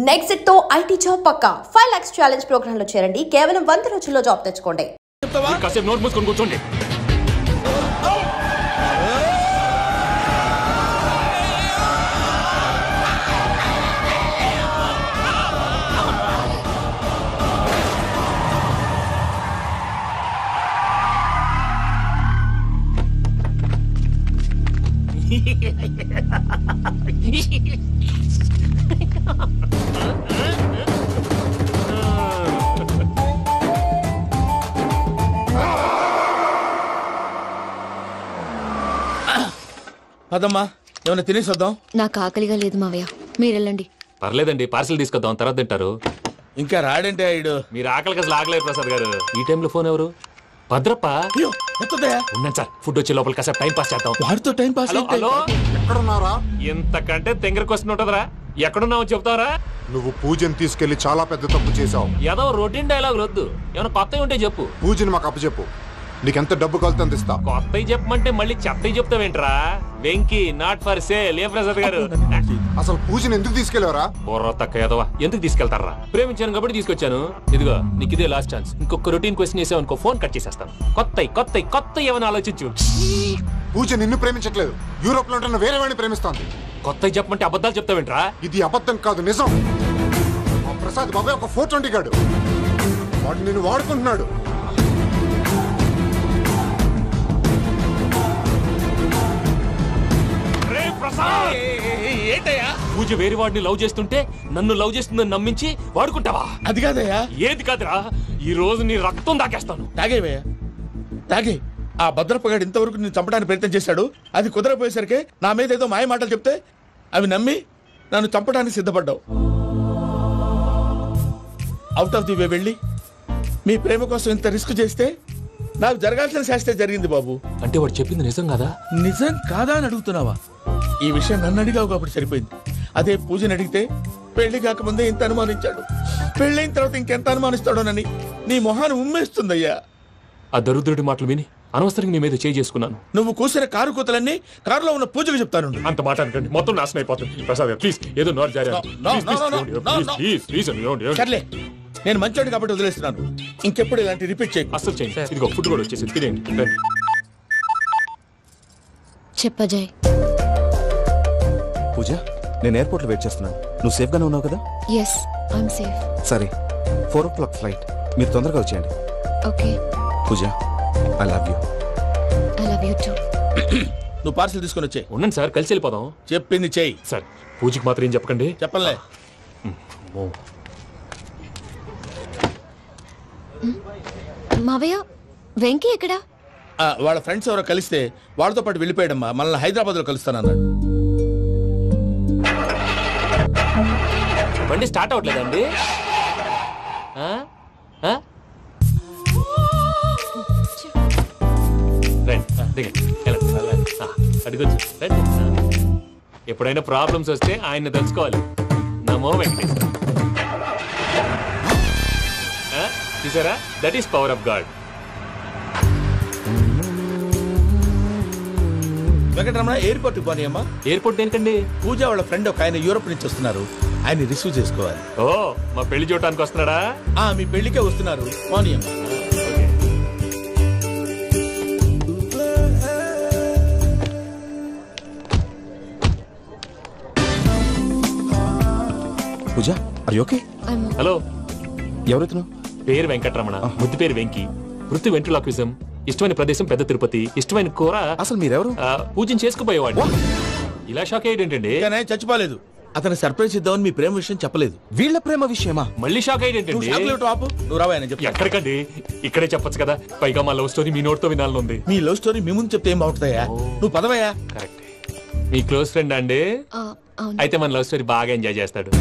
Next తో IT job పక్కా 5 lakhs challenge program లో చేరండి. కేవలం 100 రోజుల్లో జాబ్ తెచ్చుకోండి. కాసేపు నోట్ మూసుకొని కూర్చోండి. అదమ్మా ఏమైనా తినేసి వద్దాం. నాకు ఆకలిగా లేదు మావయ్య, మీరు వెళ్ళండి. పర్లేదండి, పార్సిల్ తీసుకొద్దాం, తర్వాత తింటారు. ఇంకా రాడంటే ఆయుడు. మీరు ఆకలికి అసలు ఆగలేదు ప్రసాద్ గారు. ఈ టైంలో ఫోన్ ఎవరు? భద్రప్ప. ఉన్నాను సార్, ఫుడ్ వచ్చే లోపల కాసేపు టైం పాస్ చేద్దాం. వాడితో టైం పాస్. హలో, ఎక్కడున్నారా? ఇంతకంటే తెంగర క్వశ్చన్ ఉంటుందిరా. ఎక్కడున్నావు చెప్తావరా? నువ్వు పూజని తీసుకెళ్లి చాలా పెద్ద తప్పు చేసావు. ఏదో రొటీన్ డైలాగ్ వద్దు, ఏమైనా కొత్తవి ఉంటే చెప్పు. పూజని మాకు అప్పచెప్పు, నీకెంత డబ్బు కలితే అందిస్తా. కొత్తవి చెప్పమంటే మళ్ళీ చెత్తవి చెప్తావేంట్రా? Venky not for sale. ఏ ప్రసాద్ గారు, అసలు పూజని ఎందుకు తీసుకెళ్లేవరా? బొర్ర తక్క ఏదవా, ఎందుకు తీసుకెళ్తారా? ప్రేమించాను కాబట్టి తీసుకొచ్చాను. ఇదిగో నీకు ఇదే లాస్ట్ ఛాన్స్. ఇంకొక రొటీన్ క్వశ్చన్ చేసావు అనుకో, ఫోన్ కట్ చేసేస్తాను. కొత్త ఏమైనా ఆలోచించు. పూజ నిన్ను ప్రేమించట్లేదు, యూరోప్ లో ఉంటున్న వేరే వాడిని ప్రేమిస్తోంది. కొత్తవి చెప్పమంటే అబద్ధాలు చెప్తావేంట్రా? ఇది అబద్ధం కాదు, నిజం. మా ప్రసాద్ బాబాయ్ ఒక 420 గాడు, వాడు నిన్ను వాడుకుంటున్నాడు. పూజ వేరే వాడిని లవ్ చేస్తుంటే నన్ను లవ్ చేస్తుందని నమ్మించి వాడుకుంటావా? అది కాదయ్యా. ఏది కాదురా, ఈ రోజు నీ రక్తం దాకేస్తాను. తాగేవయ్యా, తాగే. ఆ భద్రపగాడు ఇంతవరకు నేను చంపడానికి ప్రయత్నం చేశాడు. అది కుదరపోయేసరికి నా మీద ఏదో మాయ మాటలు చెప్తే అవి నమ్మి నన్ను చంపడానికి సిద్ధపడ్డావు. అవుట్ ఆఫ్ ది వే వెళ్ళి మీ ప్రేమ కోసం ఇంత రిస్క్ చేస్తే నాకు జరగాల్సిన శాస్త్రే జరిగింది బాబు. అంటే వాడు చెప్పింది నిజం కదా? నిజం కాదా అని అడుగుతున్నావా? ఈ విషయం నన్ను అడిగావు కాబట్టి సరిపోయింది. అదే పూజని అడిగితే పెళ్లి కాకముందే ఇంత అనుమానించాడు, పెళ్ళైన తర్వాత ఇంకెంత అనుమానిస్తాడోనని నీ మొహాన్ని ఉమ్మేస్తుందయ్యా. ఆ దరిద్రుడి మాటలు విని అనవసరంగా నీ మీద చేసుకున్నాను. నువ్వు కూసిన కారు కూతలన్నీ కారులో ఉన్న పూజకు చెప్తాను. అంత మాట అనకండి, మొత్తం నాశనం అయిపోతుంది. ప్రసాద్ ప్లీజ్, ఏదో నోరు జారీ. సర్లే, నేను మంచోడు కాబట్టి వదిలేస్తున్నాను. ఇంకెప్పుడు ఇలాంటి రిపీట్ చేయి. అసలు చేయండి. ఇదిగో ఫుడ్ కూడా వచ్చేసి తినేయండి. చెప్పజాయ్. పూజ, నేను ఎయిర్పోర్ట్ లో వెయిట్ చేస్తున్నాను. నువ్వు సేఫ్ గానే ఉన్నావు కదా? Yes, I'm safe. సరే, 4 o'clock ఫ్లైట్. మీరు తొందరగా వచ్చేయండి. Okay. Pooja, I love you. I love you too. నువ్వు పార్సల్ తీసుకొని వచ్చే. ఉండండి సార్, కలిసి వెళ్ళిపోదాం. చెప్పింది చెయ్యి సార్. పూజకి మాత్రం ఏం చెప్పకండి. చెప్పలే. మావయ్య, వెంకీ ఎక్కడా? వాళ్ళ ఫ్రెండ్స్ ఎవరో కలిస్తే వాళ్ళతో పాటు వెళ్ళిపోయాడమ్మా. మనల్ని హైదరాబాద్ లో కలుస్తానన్నాడు. బండి స్టార్ట్ అవ్వట్లేదండి. అడిగొచ్చు. ఎప్పుడైనా ప్రాబ్లమ్స్ వస్తే ఆయన్ని తెలుసుకోవాలి. నమో వెంకటేశ్వర. చూసారా, that is power of God. Venkataramana, airport పోనీ అమ్మా. ఎయిర్పోర్ట్ ఏంటండి? పూజ వాళ్ళ ఫ్రెండ్ ఒక ఆయన యూరోప్ నుంచి వస్తున్నారు, ఆయన రిసీవ్ చేసుకోవాలి. ఓ, మా పెళ్లి చూడటానికి వస్తున్నాడా? మీ పెళ్లికే వస్తున్నారు. పోనీ అమ్మా. పూజ, ఆర్ యు ఓకే? హలో, ఎవరైతును? పేరు వెంకటరమణ, ముద్దు పేరు వెంకీ, వృత్తి వెంట్రులాక్విజం, ఇష్టమైన ప్రదేశం పెద్ద తిరుపతి, ఇష్టమైన కూర. అసలు మీరెవరు? పూజను చేసుకుపోయేవాడు. ఇలా షాక్ అయ్యేటండి. చచ్చిపోలేదు. అతను సర్ప్రైజ్ ఇద్దామని మీ ప్రేమ విషయం చెప్పలేదు. వీళ్ళ ప్రేమ విషయమా? మళ్ళీ షాక్ అయ్యేటండి. నువ్వు రావాయని చెప్పి. ఎక్కడికండి, ఇక్కడే చెప్పొచ్చు కదా. పైగా మా లవ్ స్టోరీ మీ నోట్తో వినాలనుంది. మీ లవ్ స్టోరీ మీ ముందు చెప్తే ఏం బాగుంటుందయ్యా? నువ్వు పదవయ్యా. కరెక్ట్. మీ క్లోజ్ ఫ్రెండ్ అండి? అయితే మన లవ్ స్టోరీ బాగా ఎంజాయ్ చేస్తాడు.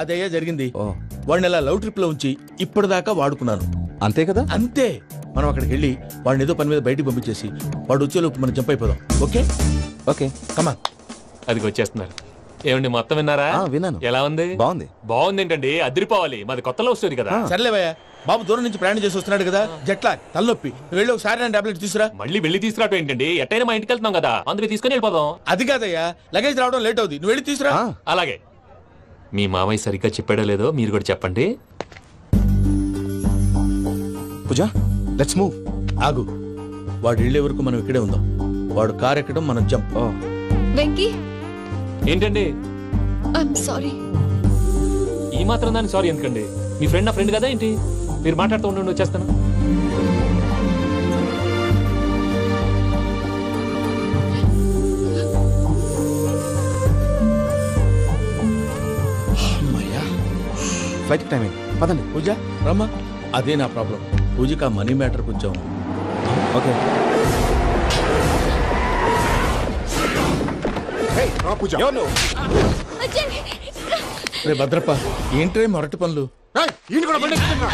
అదయ్యా జరిగింది. వాడిని అలా లవ్ ట్రిప్ లో ఉంచి ఇప్పటిదాకా వాడుకున్నాను. అంతే కదా? అంతే. మనం అక్కడికి వెళ్ళి వాడిని ఏదో పని మీద బయటికి పంపించేసి వాడు వచ్చేలోపు మనం జంప్ అయిపోదాం. ఓకే ఓకే, కమాన్. అది వచ్చేస్తున్నారు. ఏమండి, మొత్తం విన్నారా? విన్నాను. ఎలా ఉంది? బాగుంది. బాగుంది ఏంటండి, అదిరిపోవాలి. మాది కొత్త లవ్ స్టోరీ కదా. సర్లేవయ్యా, బాబు దూరం నుంచి ప్రయాణం చేసి వస్తున్నాడు కదా, జట్లా తలనొప్పి. వెళ్ళి ఒకసారి టాబ్లెట్ తీసురా. మళ్ళీ వెళ్ళి తీసుకురావటం ఏంటండి? ఎట్టైనా మా ఇంటికి వెళ్తున్నాం కదా, అందులో తీసుకుని వెళ్ళిపోదాం. అది కాదయ్యా, లగేజ్ రావడం లేట్ అవుతుంది, నువ్వు వెళ్ళి తీసురా. అలాగే. మీ మామయ్య సరిగ్గా చెప్పాడో లేదో మీరు కూడా చెప్పండి. పూజ, లెట్స్ మూవ్. ఆగు, వాడు వెళ్ళే వరకు మనం ఇక్కడే ఉందాం. వాడు కార్ ఎక్కడం, మనం జంప్. వెంకీ, ఏంటండి ఐఎమ్ సారీ. ఈ మాత్రం దాన్ని సారీ ఎందుకండి? మీ ఫ్రెండ్ నా ఫ్రెండ్ కదా ఏంటి? మీరు మాట్లాడుతూ ఉండండి, వచ్చేస్తాను. ఫ్లైట్ టైం అయింది, పదండి. పూజ రమ్మా. అదే నా ప్రాబ్లం, పూజకి ఆ మనీ మ్యాటర్ కొంచెం. ఓకే. పూజ రే భద్రప్ప, ఏంట్రే మొరటి పనులు? ఈయన కూడా బండి ఎక్కుతున్నా.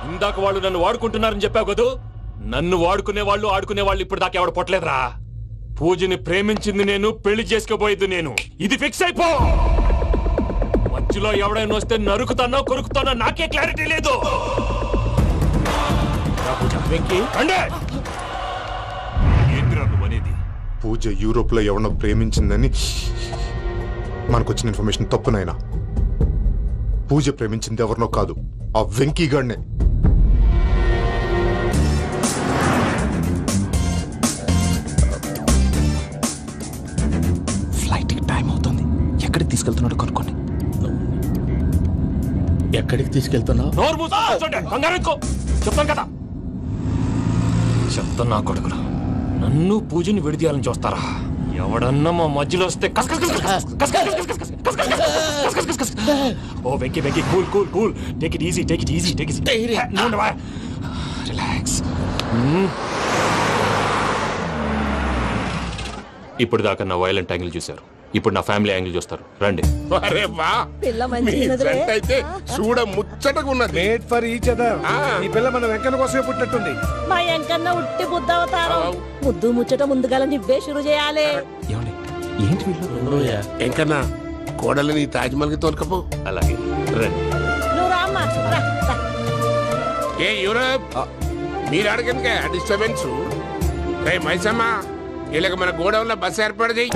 ఇందాక వాళ్ళు నన్ను వాడుకుంటున్నారని చెప్పావు కదూ. నన్ను వాడుకునే వాళ్ళు ఇప్పుడు దాకా ఎవడు పొట్టలేదురా. పూజని ప్రేమించింది నేను, పెళ్లి చేసుకోబోయేది నేను. ఇది ఫిక్స్ అయిపో. మధ్యలో ఎవడైనా వస్తే నరుకుతానో కొరుకుతానో నాకే క్లారిటీ లేదు. పూజ యూరోప్ లో ఎవరినో ప్రేమించిందని మనకొచ్చిన ఇన్ఫర్మేషన్ తప్పునైనా. పూజ ప్రేమించింది ఎవరినో కాదు, ఆ వెంకీ గాడినే. ఫ్లైట్ టైం అవుతుంది, ఎక్కడికి తీసుకెళ్తున్నాడో కనుక్కోండి. ఎక్కడికి తీసుకెళ్తున్నావు? చెప్తాను కదా. చెప్తాను నా కొడుకులు, నన్ను పూజని విడిదీయాలని చూస్తారా? ఎవడన్నా మా మధ్యలో వస్తే ఓ Venky Venky, cool cool cool, take it easy, take it easy, take it easy, relax. ఇప్పుడు దాకా నా వైలెంట్ యాంగిల్ చూశారు, ఇప్పుడు నా ఫ్యామిలీ యాంగిల్ చూస్తారు. రండి. అయితే చూడ ముచ్చటగా ఉన్నది. Made for each other. ఈ పిల్ల మన వెంకన్న కోసమే పుట్టినట్టుంది. మా వెంకన్న ఉట్టి బుద్ధవతారం. ముద్దు ముచ్చట ముందుగా నువ్వే షురు చేయాలి. ఏంటి వీళ్ళు? వెంకన్న కోడలిని తాజ్మహల్ కి తోలుకపో. అలాగే రండి. నువ్వు రామ్మా. ఏ యూరప్, మీరు అడగనుక డిస్టర్బెన్స్. రే మైసమ్మ, వీళ్ళకి మన గోడౌన్ లో బస్సు ఏర్పాటు చేయి.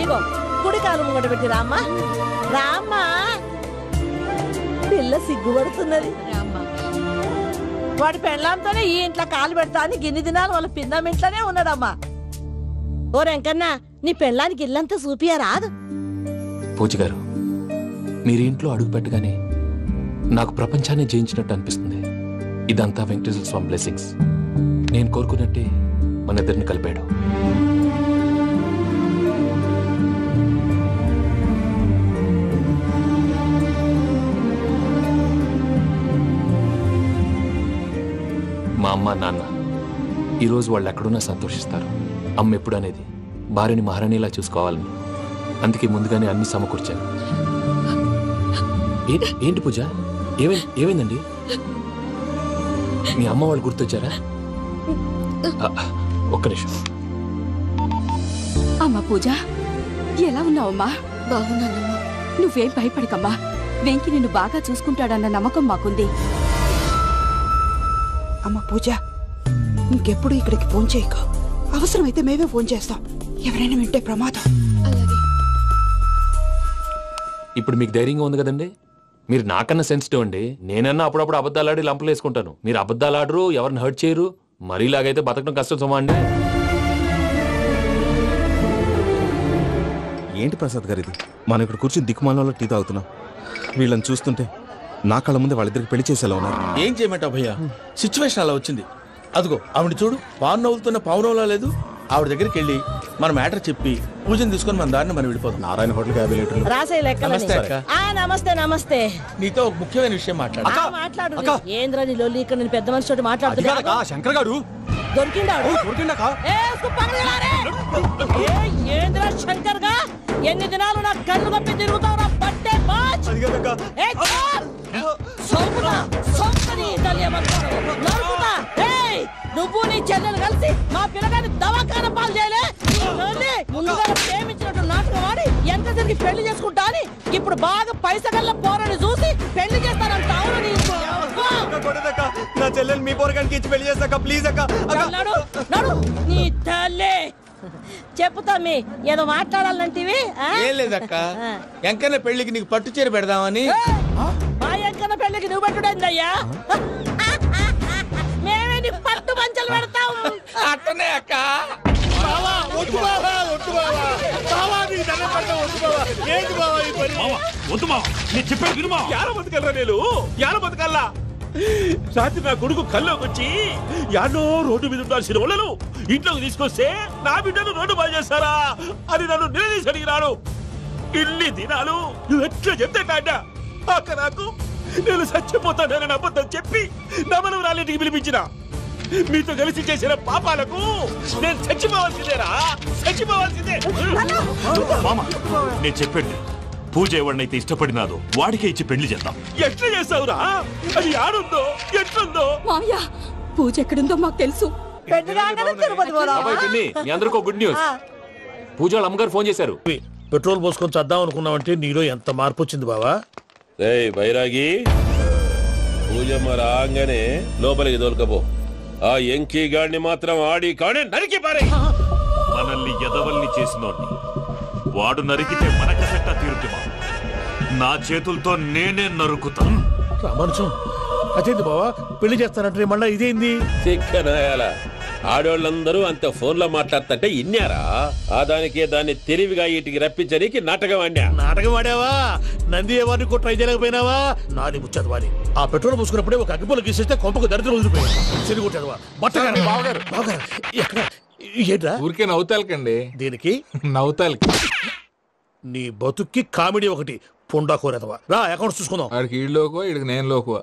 ఇగో కుడి కాలు ముంగట పెట్టి రామ్మా. రామ్మా, పిల్ల సిగ్గుపడుతున్నది. వాడి పెళ్ళాంతోనే ఈ ఇంట్లో కాలు పెడతా అని గిన్ని దినాలు వాళ్ళ పిన్నం ఇంట్లోనే ఉన్నాడమ్మా. ఓ వెంకన్న, నీ పెళ్ళానికి ఇల్లంతా చూపియా రాదు? పూజ గారు, మీరు ఇంట్లో అడుగు పెట్టగానే నాకు ప్రపంచాన్ని జయించినట్టు అనిపిస్తుంది. ఇదంతా వెంకటేశ్వర స్వామి బ్లెస్సింగ్స్. నేను కోరుకున్నట్టే మన ఇద్దరిని కలిపాడు. మా అమ్మ నాన్న ఈరోజు వాళ్ళు ఎక్కడున్నా సంతోషిస్తారు. అమ్మ ఎప్పుడు అనేది భార్యని మహారాణిలా చూసుకోవాలని, అందుకే ముందుగానే అన్ని సమకూర్చాను. ఏంటి పూజ, ఏమైందండి? మీ అమ్మ వాళ్ళు గుర్తొచ్చారా? ఒక్క నిమిషం. అమ్మా పూజ, ఎలా ఉన్నావమ్మా? బాగున్నానమ్మా. నువ్వేం భయపడకమ్మా, వెంకి నిన్ను బాగా చూసుకుంటాడన్న నమ్మకం మాకుంది. అమ్మ పూజ, ఇంకెప్పుడు ఇక్కడికి ఫోన్ చేయకు. అవసరమైతే మేమే ఫోన్ చేస్తాం. ఎవరైనా వింటే ప్రమాదం. అలాగే. ఇప్పుడు మీకు ధైర్యంగా ఉంది కదండి? మీరు నాకన్నా సెన్సిటివ్ అండి. నేనన్నా అప్పుడప్పుడు అబద్ధాలాడి లంపలు వేసుకుంటాను. మీరు అబద్ధాలు ఆడరు, ఎవరిని హర్ట్ చేయరు. మరీలాగైతే బతకడం కష్టం సుమా అండి. ఏంటి ప్రసాద్ గారు ఇది? మనం ఇక్కడ కూర్చుని దిక్కుమాలలో టీ తాగుతున్నాం. వీళ్ళని చూస్తుంటే నా కళ్ళ ముందే వాళ్ళిద్దరికి పెళ్లి చేసేలా ఉన్నారు. ఏం చేయమంటావు భయ్యా, సిచ్యువేషన్ అలా వచ్చింది. అదిగో ఆవిడ చూడు, పావు నవ్వుతున్న పావునవ్వులా లేదు. ఆవిడ దగ్గరికి వెళ్ళి మన మ్యాటర్ చెప్పి పూజను తీసుకొని మన దారిని మనం వెళ్ళిపోతాం. నారాయణ హోటల్ 50 లీటర్లు. రాసే లెక్కలని. నమస్తే అక్క. నమస్తే నమస్తే. నీతో ఒక ముఖ్యమైన విషయం మాట్లాడు. మాట్లాడు. ఏంద్రా నీ లొల్లి? ఇక్కడ నేను పెద్ద మనిషి తోటి మాట్లాడుతున్నా. శంకర్ గారు దొరికిందాడు. ఏంద్రా శంకర్ గా? ఎన్ని దినాలు నా కళ్ళు కప్పి తిరుగుతావు? పట్టే బాచ్. నువ్వు నీ చెల్లెలు కలిసి మా పిల్లగాని దవాఖాన పాలు చేయలే. ముందుగా ప్రేమించినట్టు నాటకం ఆడి ఎంత తిరిగి పెళ్లి చేసుకుంటా అని ఇప్పుడు బాగా పైసగల్ల పోరని చూసి పెళ్లి చేస్తానంట. నా చెల్లెలు మీ పోరగానికి ఇచ్చి పెళ్లి చేస్తాక ప్లీజ్ అక్క. నీ తల్లి చెప్పుతా. మీ ఏదో మాట్లాడాలంటివి? ఏం లేదక్క, ఎంకన్న పెళ్లికి నీకు పట్టు చీర పెడదామని. మా ఎంకన్న పెళ్లికి నువ్వు పెట్టుడేందయ్యా? మేమే నీ పట్టు పంచలు పెడతాం. అట్టనే అక్క. రాత్రి నా కొడుకు కల్లోకి వచ్చి యాడో రోడ్డు మీద ఉండాల్సిన వాళ్ళను ఇంట్లోకి తీసుకొస్తే నా బిడ్డను రోడ్డు బాగా చేస్తారా అని నన్ను నిలదీసి అడిగినాడు. ఇన్ని దినాలు నువ్వు ఎట్లా చెప్తే కాడ అక్క నాకు నేను చచ్చిపోతానని అబద్ధం చెప్పి నమ్మను రాలేటికి పిలిపించిన. మీతో కలిసి చేసిన పాపాలకు నేను చచ్చిపోవాల్సిందేరా, చచ్చిపోవాల్సిందే. మామ నేను చెప్పండి, పూజ ఎవరినైతే ఇష్టపడినాదో వాడికే ఇచ్చి పెళ్లి చేద్దాం. ఎట్లా చేస్తావురా? అది ఆడుందో ఎట్లుందో? మామయ్య, పూజ ఎక్కడుందో మాకు తెలుసు. మీ అందరికీ గుడ్ న్యూస్. పూజ వాళ్ళ అమ్మగారు ఫోన్ చేశారు. పెట్రోల్ పోసుకొని చద్దాం అనుకున్నావంటే నీలో ఎంత మార్పు వచ్చింది బావా. బైరాగి, పూజమ్మ రాగానే లోపలికి దొరకపో. ఆ ఎంకీ గాడిని మాత్రం ఆడి కానీ నరికి పారే. మనల్ని ఎదవల్ని చేసినోడ్ని వాడు నరికితే మనక సెట్ట తీరుతుమా? నా చేతులతో నేనే నరుకుతాను. రామానుజం, అదేంది బావా పెళ్లి చేస్తానంటే మళ్ళా ఇదేంది? చిక్కనాయాల ఆడోళ్ళందరూ అంత ఫోన్ లో మాట్లాడుతుంటే ఇన్నారా? ఆ దానికే దాన్ని తెలివిగా వీటికి రప్పించడానికి నాటకం ఆడా. నాటకం ఆడావా? నంది ఎవరిని కూడా ట్రై చేయలేకపోయినావా? నాది ముచ్చదు వాడి. ఆ పెట్రోల్ పోసుకున్నప్పుడే ఒక అగ్గిపొల గీసేస్తే కొంపకు దరిద్రం వదిలిపోయాడు. చెరుగుంటాడు బట్టగారు. బావగారు ఎక్కడ? ఏంట్రా ఊరికే నవ్వుతాలకండి. దీనికి నవ్వుతాలకి నీ బతుక్కి కామెడీ ఒకటి. పుండా కోరేదవా. రా అకౌంట్స్ చూసుకుందాం. వాడికి ఈడు లోకువా, ఈడికి నేను లోకువా.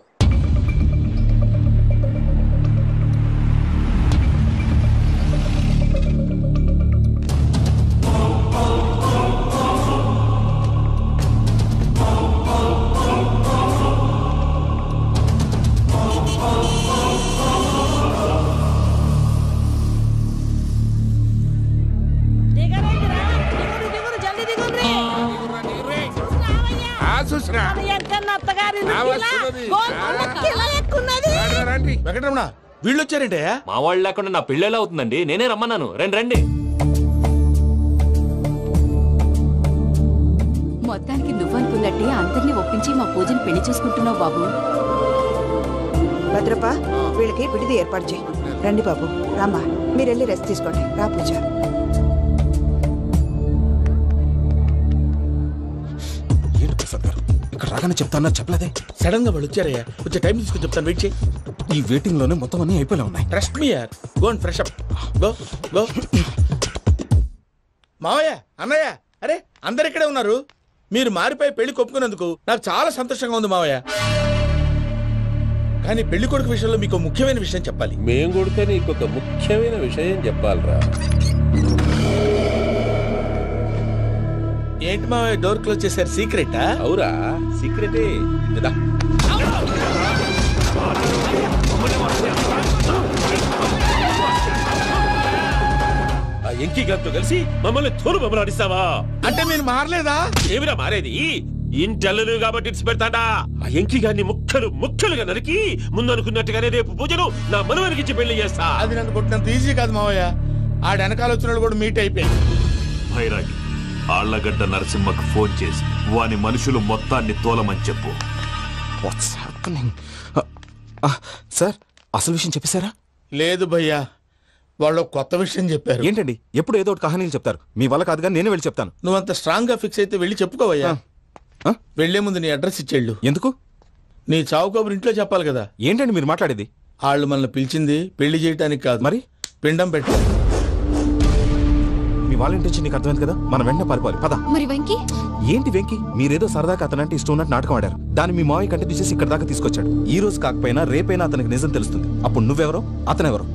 వెంకటరమణ, వీళ్ళు వచ్చారంటే? మా వాళ్ళు లేకుండా నా పెళ్లి ఎలా అవుతుందండి? నేనే రమ్మన్నాను. రండి రండి. మొత్తానికి నువ్వనుకున్నట్టే అందరినీ ఒప్పించి మా పూజని పెళ్లి చేసుకుంటున్నావు బాబు. భద్రప్ప, వీళ్ళకి విడిది ఏర్పాటు చేయి. రండి బాబు, రామ్మా, మీరు వెళ్ళి రెస్ట్ తీసుకోండి. రా పూజ. ఏంటి ప్రసాద్ గారు, ఇక్కడ రాగానే చెప్తానా చెప్పలేదే? సడన్ గా వాళ్ళు వచ్చారయ్యా, కొంచెం టైం తీసుకొని చెప్తాను. వెయిట్ చేయి. ఈ వెయిటింగ్ లోనే మొత్తం అన్ని అయిపోయినా ఉన్నాయి. ట్రస్ట్ మీ యార్. Go and fresh up. Go go. మావయ్య, అన్నయ్య, అరే అందరు ఇక్కడే ఉన్నారు. మీరు మారిపోయి పెళ్లి కొప్పుకున్నందుకు నాకు చాలా సంతోషంగా ఉంది మావయ్య. కానీ పెళ్లి కొడుకు విషయంలో మీకు ముఖ్యమైన విషయం చెప్పాలి. మేం కొడుక నీకొక ముఖ్యమైన విషయం చెప్పాలరా. ఏంటి మా డోర్ క్లోజ్ చేశారు? సీక్రెటా? అవురా, సీక్రెటే. ఆ ఎంకీ గారితో కలిసి మమ్మల్ని తోలు బొమ్మలాడిస్తావా? అంటే మీరు మారలేదా? ఏమిరా మారేది? ఇంటల్లు కాబట్టి ఇట్స్ పెడతాడా? ఆ ఎంకీ గారిని ముక్కలుగా నరికి ముందనుకున్నట్టుగానే రేపు పూజలు నా మనవరికిచ్చి పెళ్లి చేస్తా. అది నన్ను కొట్టినంత ఈజీ కాదు మావయ్య. ఆడ వెనకాల వచ్చిన కూడా మీట్ అయిపోయింది. భైరాగి ఆళ్లగడ్డ నరసింహకు ఫోన్ చేసి వాని మనుషులు మొత్తాన్ని తోలమని చెప్పు. సార్ అసలు విషయం చెప్పేశారా? లేదు భయ్యా, వాళ్ళు కొత్త విషయం చెప్పారు. ఏంటండి ఎప్పుడు ఏదో ఒకటి కహానీలు చెప్తారు. మీ వల్ల కాదుగా నేనే వెళ్ళి చెప్తాను. నువ్వంత స్ట్రాంగ్ గా ఫిక్స్ అయితే వెళ్ళి చెప్పుకోవయ్యా. వెళ్లే ముందు నీ అడ్రస్ ఇచ్చేళ్ళు. ఎందుకు? నీ చావు కబురు ఇంట్లో చెప్పాలి కదా. ఏంటండి మీరు మాట్లాడేది? వాళ్ళు మనల్ని పిలిచింది పెళ్లి చేయటానికి కాదు, మరి పిండం పెట్టాలి. మీ వాళ్ళ ఇంటి నీకు అర్థమైంది కదా, మనం వెంటనే పారిపోవాలి. పద. మరి వెంకీ? ఏంటి వెంకీ? మీరేదో సరదాగా అతనంటే ఇష్టం ఉన్నట్టు నాటకం ఆడారు. దాన్ని మీ మావయ్య కంటే తీసేసి ఇక్కడ దాకా తీసుకొచ్చాడు. ఈ రోజు కాకపోయినా రేపైనా అతనికి నిజం తెలుస్తుంది. అప్పుడు నువ్వెవరో అతనెవరో.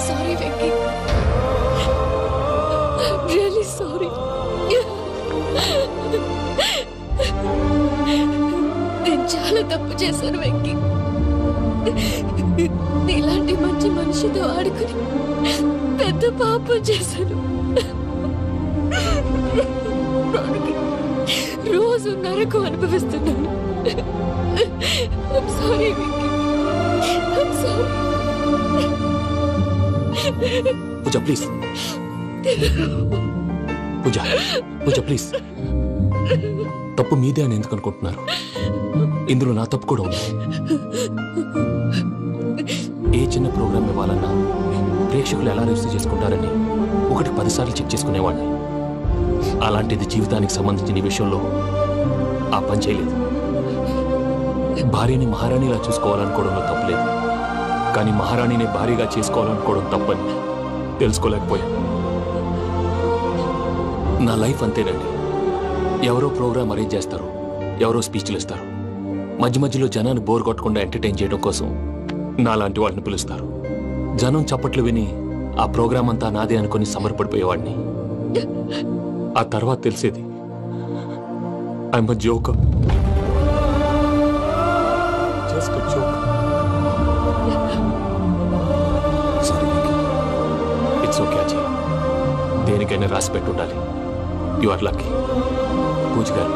Sorry Venky, really sorry. నేను చాలా తప్పు చేశాను వెంకీ. ఇలాంటి మంచి మనిషితో ఆడుకుని పెద్ద పాపం చేశాను. రోజు నరకం అనుభవిస్తున్నాను. Sorry Venky, sorry. Pooja please, Pooja please. తప్పు మీదే అని ఎందుకు అనుకుంటున్నారు? ఇందులో నా తప్పు కూడా ఉంది. ఏ చిన్న ప్రోగ్రామ్ ఇవ్వాలన్నా ప్రేక్షకులు ఎలా రిసీవ్ చేసుకుంటారని 1-10 సార్లు చెక్ చేసుకునేవాడిని. అలాంటిది జీవితానికి సంబంధించిన ఈ విషయంలో ఆ పని చేయలేదు. భార్యని మహారాణిలా చూసుకోవాలనుకోవడంలో తప్పులేదు, కానీ మహారాణిని భారీగా చేసుకోవాలనుకోవడం తప్పని తెలుసుకోలేకపోయాను. నా లైఫ్ అంతేనండి. ఎవరో ప్రోగ్రామ్ అరేంజ్ చేస్తారు, ఎవరో స్పీచ్లు ఇస్తారు. మధ్య మధ్యలో జనాన్ని బోర్ కొట్టకుండా ఎంటర్టైన్ చేయడం కోసం నాలాంటి వాళ్ళని పిలుస్తారు. జనం చప్పట్లు విని ఆ ప్రోగ్రామ్ అంతా నాదే అనుకుని సమర్పడిపోయేవాడిని. ఆ తర్వాత తెలిసేది I'm a joker. Just a joker. It's okay Ajay, దేనికైనా రాసి పెట్టి ఉండాలి. You are lucky. పూజ గారు,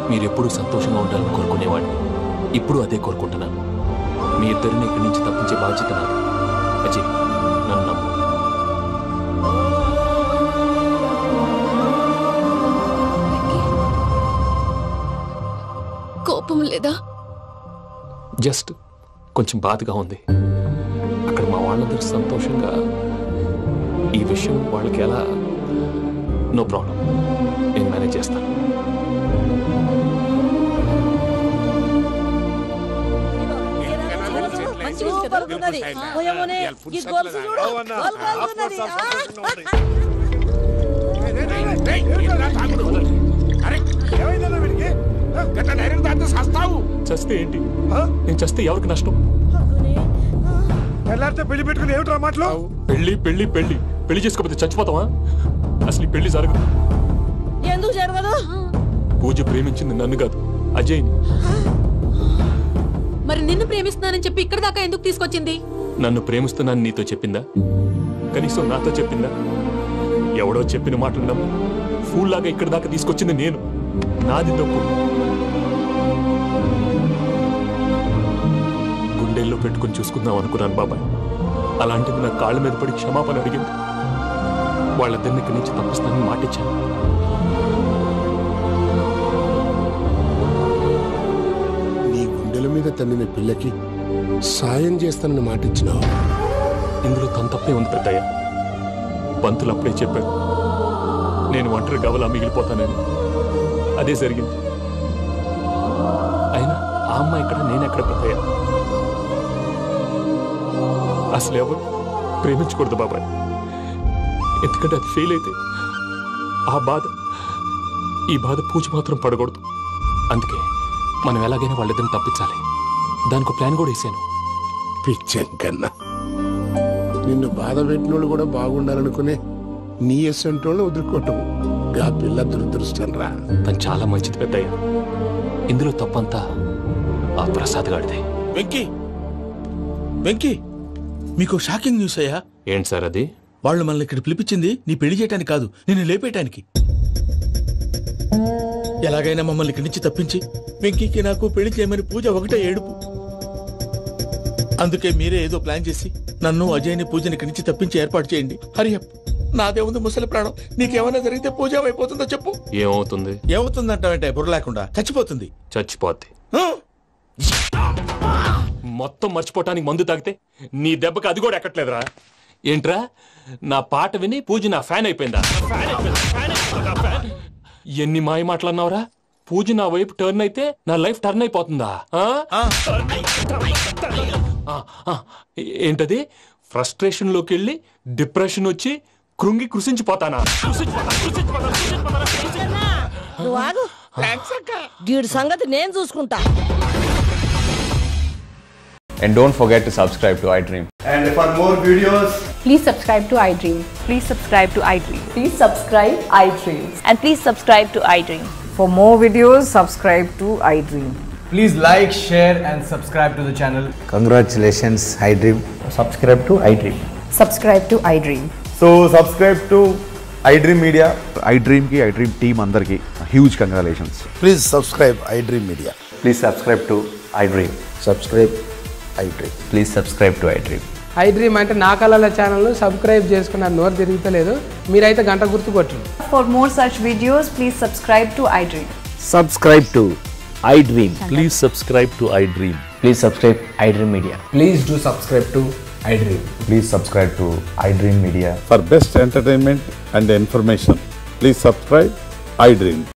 మీరు ఎప్పుడూ సంతోషంగా ఉండాలని కోరుకునేవాడిని. ఇప్పుడు అదే కోరుకుంటున్నాను. మీ ఇద్దరిని ఇక్కడి నుంచి తప్పించే బాధ్యత నాది. అజయ్, నన్ను నమ్ము. కోపం లేదా? జస్ట్ కొంచెం బాధగా ఉంది. అక్కడ మా వాళ్ళందరూ సంతోషంగా ఈ విషయం వాళ్ళకి ఎలా. నో ప్రాబ్లం, నేను మేనేజ్ చేస్తాను. చస్తే ఏంటి? నేను చస్తే ఎవరికి నష్టం? పెళ్లి పెట్టుకుని ఏమిట్రా మాటలు? పెళ్లి పెళ్లి పెళ్లి పెళ్లి చేసుకోకపోతే చచ్చిపోతావా? అసలు ఈ పెళ్లి జరగదు. ఎందుకు జరగదు? పూజ ప్రేమించింది నన్ను కాదు, అజయ్ని. మరి నిన్ను ప్రేమిస్తున్నానని చెప్పి ఇక్కడ దాకా ఎందుకు తీసుకొచ్చింది? నన్ను ప్రేమిస్తున్నాను నీతో చెప్పిందా? కనీసం నాతో చెప్పిందా? ఎవడో చెప్పిన మాటలు నమ్ము ఫూల్ లాగా ఇక్కడ దాకా తీసుకొచ్చింది నేను. నాది తప్పు. గుండెల్లో పెట్టుకుని చూసుకుందాం అనుకున్నాను బాబాయ్. అలాంటిది నా కాళ్ళ మీద పడి క్షమాపణ అడిగింది. వాళ్ళిద్దరిని ఇక్కడి నుంచి తప్పిస్తానని మాటిచ్చాను. నీ గుండెల మీద తన్నిన పిల్లకి సాయం చేస్తానని మాటిచ్చినావు. ఇందులో తన తప్పే ఉంది పెద్దయ్య. పంతులు అప్పుడే చెప్పాడు నేను ఒంటరి గవలా మిగిలిపోతానని. అదే జరిగింది. అయినా ఆ అమ్మాయి ఇక్కడ, నేనెక్కడ పెద్దయ్య? అసలు ఎవరు ప్రేమించకూడదు బాబాయ్. ఎందుకంటే అది ఫెయిల్ అయితే ఈ బాధ పూజ మాత్రం పడకూడదు. అందుకే మనం ఎలాగైనా వాళ్ళిద్దరిని తప్పించాలి. దానికి ప్లాన్ కూడా వేసాను. పిచ్చంకన్నా నిన్ను బాధ పెట్టినోళ్ళు కూడా బాగుండాలనుకునే నీ ఎస్సంటోళ్ళు వదులుకోవటం ఆ పిల్ల దురదృష్టం రా. తను చాలా మంచిది పెద్దయ్య. ఇందులో తప్పంతా ఆ ప్రసాద్ గాడిదే. వెంకీ మీకు షాకింగ్ న్యూస్ అయ్యా. ఏంటి సార్ అది? వాళ్ళు మనల్ని ఇక్కడ పిలిపించింది నీ పెళ్లి చేయటానికి కాదు, నిన్ను లేపేయటానికి. ఎలాగైనా మమ్మల్ని ఇక్కడి నుంచి తప్పించి వెంకీకి నాకు పెళ్లి చేయమని పూజ ఒకటే ఏడుపు. అందుకే మీరే ఏదో ప్లాన్ చేసి నన్ను అజయ్ని పూజని ఇక్కడి నుంచి తప్పించి ఏర్పాటు చేయండి. హరియప్, నాదే ఉంది ముసలి ప్రాణం. నీకేమైనా జరిగితే పూజ అయిపోతుందో చెప్పు. ఏమవుతుంది? ఏమవుతుందంటావంటే బుర్ర లేకుండా చచ్చిపోతుంది. చచ్చిపోద్ది. మొత్తం మర్చిపోవటానికి మందు తాగితే నీ దెబ్బకి అది కూడా ఎక్కట్లేదురా. ఏంట్రా, నా పాట విని పూజ నా ఫ్యాన్ అయిపోయిందా? ఎన్ని మాయ మాటలన్నావురా? పూజ నా వైపు టర్న్ అయితే నా లైఫ్ టర్న్ అయిపోతుందా? ఏంటది? ఫ్రస్ట్రేషన్ లోకి వెళ్ళి డిప్రెషన్ వచ్చి కృంగి కృషించిపోతానా? నువ్వు ఆగు. గీడి సంగతి నేను చూసుకుంటా. And don't forget to subscribe to iDream. And for more videos, please subscribe to iDream. Please subscribe to iDream. Please subscribe iDream. And please subscribe to iDream. For more videos, subscribe to iDream. please like, share and subscribe to the channel. Congratulations, iDream. Subscribe to iDream. Subscribe to iDream. So subscribe to iDream Media. iDream ki iDream team andarki huge congratulations. Please subscribe iDream Media. Please subscribe to iDream. Subscribe iDream. Please subscribe to iDream. iDream అంటే నా కళల channel subscribe చేసుకున్నారు. నోరు తిరుగుతలేదు, మీరైతే గంట గుర్తు కొట్టండి. For more such videos, please subscribe to iDream. Subscribe to iDream. Please subscribe to iDream. Please subscribe iDream Media. Please do subscribe to iDream. Please subscribe to iDream Media. For best entertainment and information, please subscribe iDream.